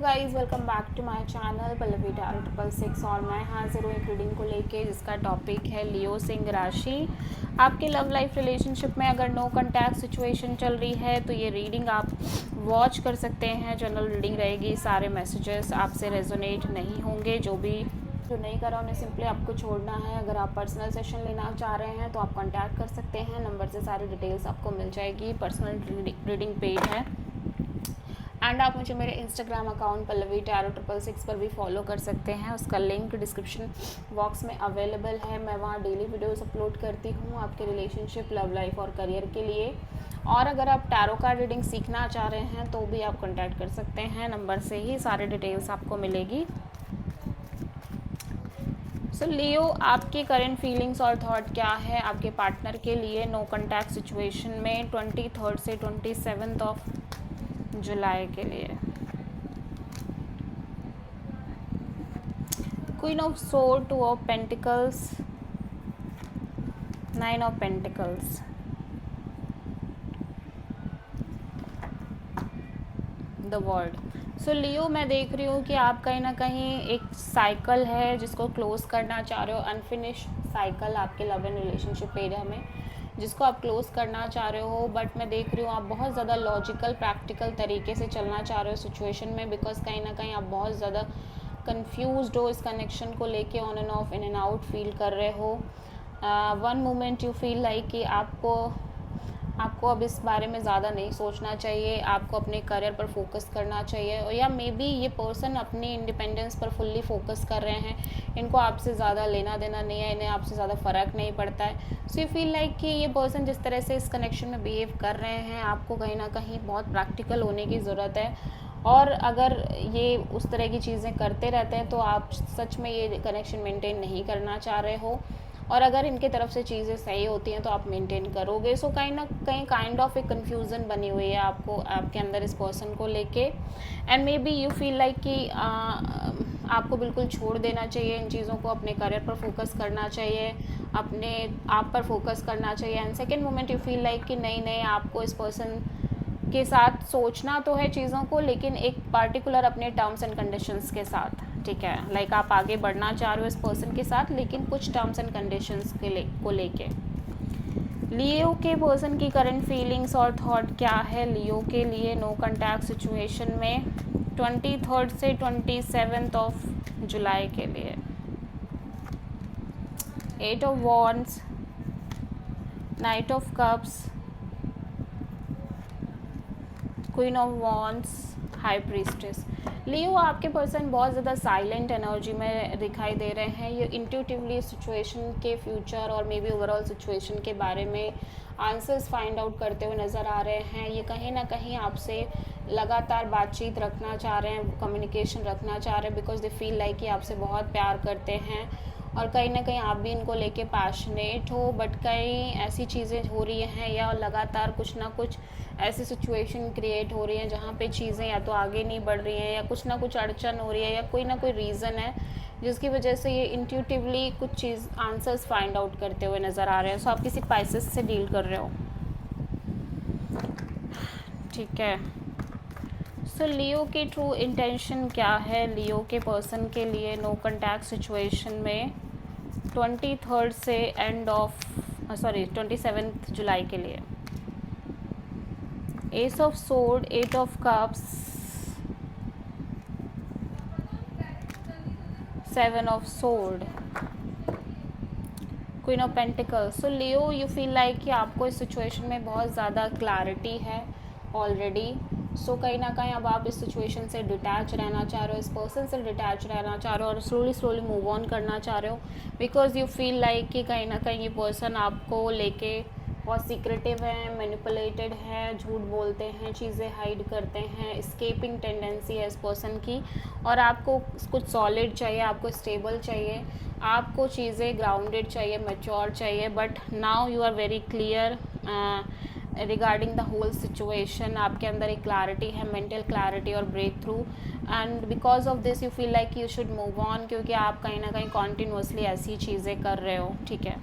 Guys welcome back to my channel Pallavi tarot 666 और मैं हाजिर हूँ एक रीडिंग को लेके जिसका टॉपिक है लियो सिंह राशि। आपके लव लाइफ रिलेशनशिप में अगर नो कॉन्टैक्ट सिचुएशन चल रही है तो ये रीडिंग आप वॉच कर सकते हैं। जनरल रीडिंग रहेगी, सारे मैसेजेस आपसे रेजोनेट नहीं होंगे। जो नहीं करा उन्हें सिंपली आपको छोड़ना है। अगर आप पर्सनल सेशन लेना चाह रहे हैं तो आप कॉन्टैक्ट कर सकते हैं, नंबर से सारी डिटेल्स आपको मिल जाएगी। पर्सनल रीडिंग पेज है एंड आप मुझे मेरे इंस्टाग्राम अकाउंट पल्लवी टैरो 666 पर भी फॉलो कर सकते हैं। उसका लिंक डिस्क्रिप्शन बॉक्स में अवेलेबल है। मैं वहाँ डेली वीडियोस अपलोड करती हूँ आपके रिलेशनशिप, लव लाइफ और करियर के लिए। और अगर आप टैरो कार्ड रीडिंग सीखना चाह रहे हैं तो भी आप कॉन्टैक्ट कर सकते हैं, नंबर से ही सारी डिटेल्स आपको मिलेगी। सो लियो, आपकी करंट फीलिंग्स और थॉट क्या है आपके पार्टनर के लिए नो कॉन्टैक्ट सिचुएशन में 23 से 27 ऑफ जुलाई के लिए। Queen of sword, 2 of pentacles, 9 of pentacles, the world. So Leo, मैं देख रही हूँ कि आप कहीं ना कहीं एक साइकिल है जिसको क्लोज करना चाह रहे हो। अनफिनिश साइकिल आपके लव एंड रिलेशनशिप एरिया में जिसको आप क्लोज करना चाह रहे हो। बट मैं देख रही हूँ आप बहुत ज़्यादा लॉजिकल प्रैक्टिकल तरीके से चलना चाह रहे हो सिचुएशन में, बिकॉज कहीं ना कहीं आप बहुत ज़्यादा कंफ्यूज्ड हो इस कनेक्शन को लेके, on end of, in and out feel कर रहे हो। One moment you feel like कि आपको अब इस बारे में ज़्यादा नहीं सोचना चाहिए, आपको अपने करियर पर फोकस करना चाहिए। या मे बी ये पर्सन अपनी इंडिपेंडेंस पर फुल्ली फोकस कर रहे हैं, इनको आपसे ज़्यादा लेना देना नहीं है, इन्हें आपसे ज़्यादा फ़र्क नहीं पड़ता है। सो यू फील लाइक कि ये पर्सन जिस तरह से इस कनेक्शन में बिहेव कर रहे हैं, आपको कहीं ना कहीं बहुत प्रैक्टिकल होने की ज़रूरत है। और अगर ये उस तरह की चीज़ें करते रहते हैं तो आप सच में ये कनेक्शन मेंटेन नहीं करना चाह रहे हो। और अगर इनके तरफ से चीज़ें सही होती हैं तो आप मेंटेन करोगे। सो कहीं ना कहीं काइंड ऑफ एक कन्फ्यूज़न बनी हुई है आपके अंदर इस पर्सन को लेके। And may be you feel like कि आपको बिल्कुल छोड़ देना चाहिए इन चीज़ों को, अपने करियर पर फोकस करना चाहिए, अपने आप पर फोकस करना चाहिए। And second moment you feel like कि नहीं, आपको इस पर्सन के साथ सोचना तो है चीज़ों को, लेकिन एक पार्टिकुलर अपने टर्म्स एंड कंडीशंस के साथ। ठीक है, लाइक आप आगे बढ़ना चाह रहे हो इस पर्सन के साथ, लेकिन कुछ टर्म्स एंड कंडीशंस को लेके। लियो के पर्सन की करंट फीलिंग्स और थॉट क्या है लियो के लिए नो कॉन्टैक्ट सिचुएशन में 23 से 27 ऑफ जुलाई के लिए। 8 of wands, knight of cups, queen of wands, high priestess. Leo, आपके पर्सन बहुत ज़्यादा साइलेंट एनर्जी में दिखाई दे रहे हैं। ये इंट्यूटिवली सिचुएशन के फ्यूचर और मे बी ओवरऑल सिचुएशन के बारे में आंसर्स फाइंड आउट करते हुए नज़र आ रहे हैं। ये कहीं ना कहीं आपसे लगातार बातचीत रखना चाह रहे हैं, कम्युनिकेशन रखना चाह रहे हैं, बिकॉज दे फील लाइक कि आपसे बहुत प्यार करते हैं और कहीं ना कहीं आप भी इनको लेके पैशनेट हो। बट कई ऐसी चीज़ें हो रही हैं या लगातार कुछ ना कुछ ऐसी सिचुएशन क्रिएट हो रही है जहाँ पे चीज़ें या तो आगे नहीं बढ़ रही हैं या कुछ ना कुछ अड़चन हो रही है या कोई ना कोई रीज़न है जिसकी वजह से ये इंट्यूटिवली कुछ चीज़ आंसर्स फाइंड आउट करते हुए नज़र आ रहे हैं। सो आप किसी पाइसेस से डील कर रहे हो। ठीक है, सो लियो की ट्रू इंटेंशन क्या है लियो के पर्सन के लिए नो कॉन्टैक्ट सिचुएशन में 23 से 27 जुलाई के लिए। S of sword, 8 of cups, 7 of sword, queen of pentacles. So Leo, you feel like कि आपको इस सिचुएशन में बहुत ज़्यादा क्लैरिटी है ऑलरेडी। सो कहीं ना कहीं अब आप इस सिचुएशन से डिटैच रहना चाह रहे हो, इस पर्सन से डिटैच रहना चाह रहे हो और स्लोली मूव ऑन करना चाह रहे हो, बिकॉज यू फील लाइक कि कहीं ना कहीं ये पर्सन आपको लेके बहुत सीक्रेटिव है, मैनिपुलेटेड है, झूठ बोलते हैं, चीज़ें हाइड करते हैं, एस्केपिंग टेंडेंसी है इस पर्सन की। और आपको कुछ सॉलिड चाहिए, आपको स्टेबल चाहिए, आपको चीज़ें ग्राउंडेड चाहिए, मैच्योर चाहिए। But now you are very clear regarding the whole situation. आपके अंदर एक क्लैरिटी है, मेंटल क्लैरिटी और breakthrough, and because of this you feel like you should move on, क्योंकि आप कहीं ना कहीं कॉन्टिन्यूसली ऐसी चीज़ें कर रहे हो। ठीक है,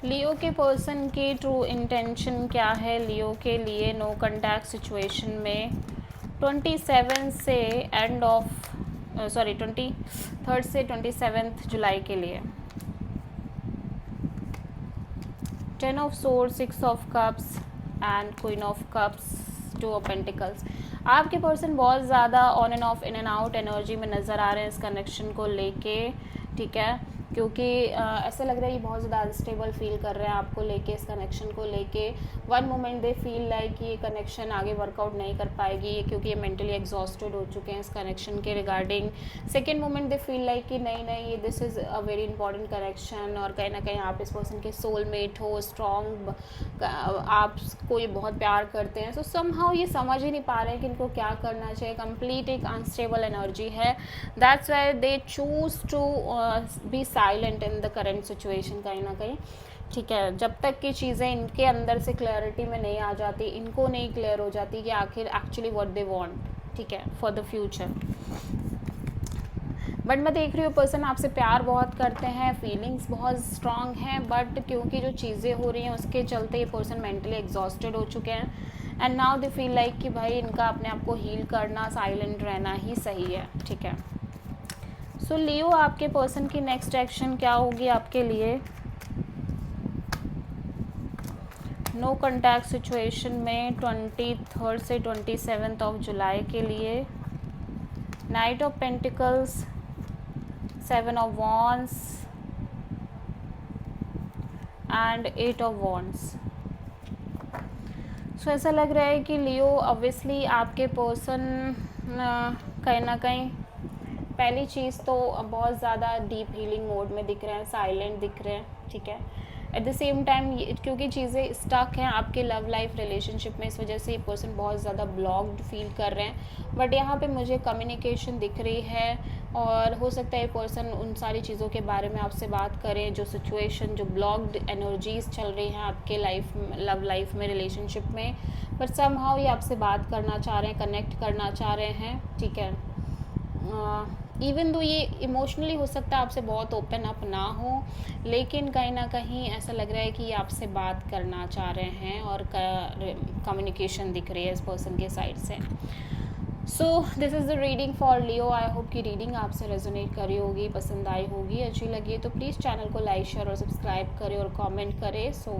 लियो के पर्सन की ट्रू इंटेंशन क्या है लियो के लिए नो कॉन्टैक्ट सिचुएशन में 27 से एंड ऑफ 23 से 27 जुलाई के लिए। 10 of sword, 6 of cups and queen of cups, 2 of pentacles. आपके पर्सन बहुत ज़्यादा on end of, in and out energy में नज़र आ रहे हैं इस कनेक्शन को लेके, ठीक है, क्योंकि ऐसा लग रहा है ये बहुत ज़्यादा अनस्टेबल फील कर रहे हैं आपको लेके, इस कनेक्शन को लेके। One moment they feel like ये कनेक्शन आगे वर्कआउट नहीं कर पाएगी क्योंकि ये मेंटली एग्जॉस्टेड हो चुके हैं इस कनेक्शन के regarding. Second moment they feel like कि नहीं ये this is a very important connection और कहीं ना कहीं आप इस पर्सन के सोलमेट हो, स्ट्रॉन्ग, आपको ये बहुत प्यार करते हैं। सो समहाउ ये समझ ही नहीं पा रहे हैं कि इनको क्या करना चाहिए। कंप्लीट एक अनस्टेबल एनर्जी है, that's why they choose to be silent in the current situation कहीं ना कहीं, ठीक है। जब तक की चीज़ें इनके अंदर से क्लैरिटी में नहीं आ जाती, इनको नहीं क्लियर हो जाती कि आखिर एक्चुअली व्हाट दे वांट, ठीक है, फॉर द फ्यूचर। बट मैं देख रही हूँ पर्सन आपसे प्यार बहुत करते हैं, फीलिंग्स बहुत स्ट्रांग हैं, बट क्योंकि जो चीज़ें हो रही हैं उसके चलते ये पर्सन मेंटली एग्जॉस्टेड हो चुके हैं and now they feel like कि भाई इनका अपने आप को हील करना, साइलेंट रहना ही सही है, ठीक है। सो लियो आपके पर्सन की नेक्स्ट एक्शन क्या होगी आपके लिए नो कॉन्टैक्ट सिचुएशन में 23 से 27 ऑफ जुलाई के लिए। Knight of pentacles, 7 of wands and 8 of wands. So ऐसा लग रहा है कि लियो ऑब्वियसली आपके पर्सन कहीं ना कहीं पहली चीज़ तो बहुत ज़्यादा डीप हीलिंग मोड में दिख रहे हैं, साइलेंट दिख रहे हैं, ठीक है। एट द सेम टाइम क्योंकि चीज़ें स्टक हैं आपके लव लाइफ रिलेशनशिप में, इस वजह से ये पर्सन बहुत ज़्यादा ब्लॉक्ड फील कर रहे हैं। बट यहाँ पे मुझे कम्युनिकेशन दिख रही है और हो सकता है ये पर्सन उन सारी चीज़ों के बारे में आपसे बात करें, जो सिचुएशन, जो ब्लॉक्ड एनर्जीज चल रही हैं आपके लाइफ में, लव लाइफ में, रिलेशनशिप में, बट समहाउ ये आपसे बात करना चाह रहे हैं, कनेक्ट करना चाह रहे हैं, ठीक है। इवन दो ये इमोशनली हो सकता है आपसे बहुत ओपन अप ना हो, लेकिन कहीं ना कहीं ऐसा लग रहा है कि ये आपसे बात करना चाह रहे हैं और कम्युनिकेशन दिख रही है इस पर्सन के साइड से। So this is the reading for Leo. I hope कि रीडिंग आपसे रेजोनेट करी होगी, पसंद आई होगी, अच्छी लगी है तो प्लीज़ चैनल को लाइक, शेयर और सब्सक्राइब करें और कमेंट करें। सो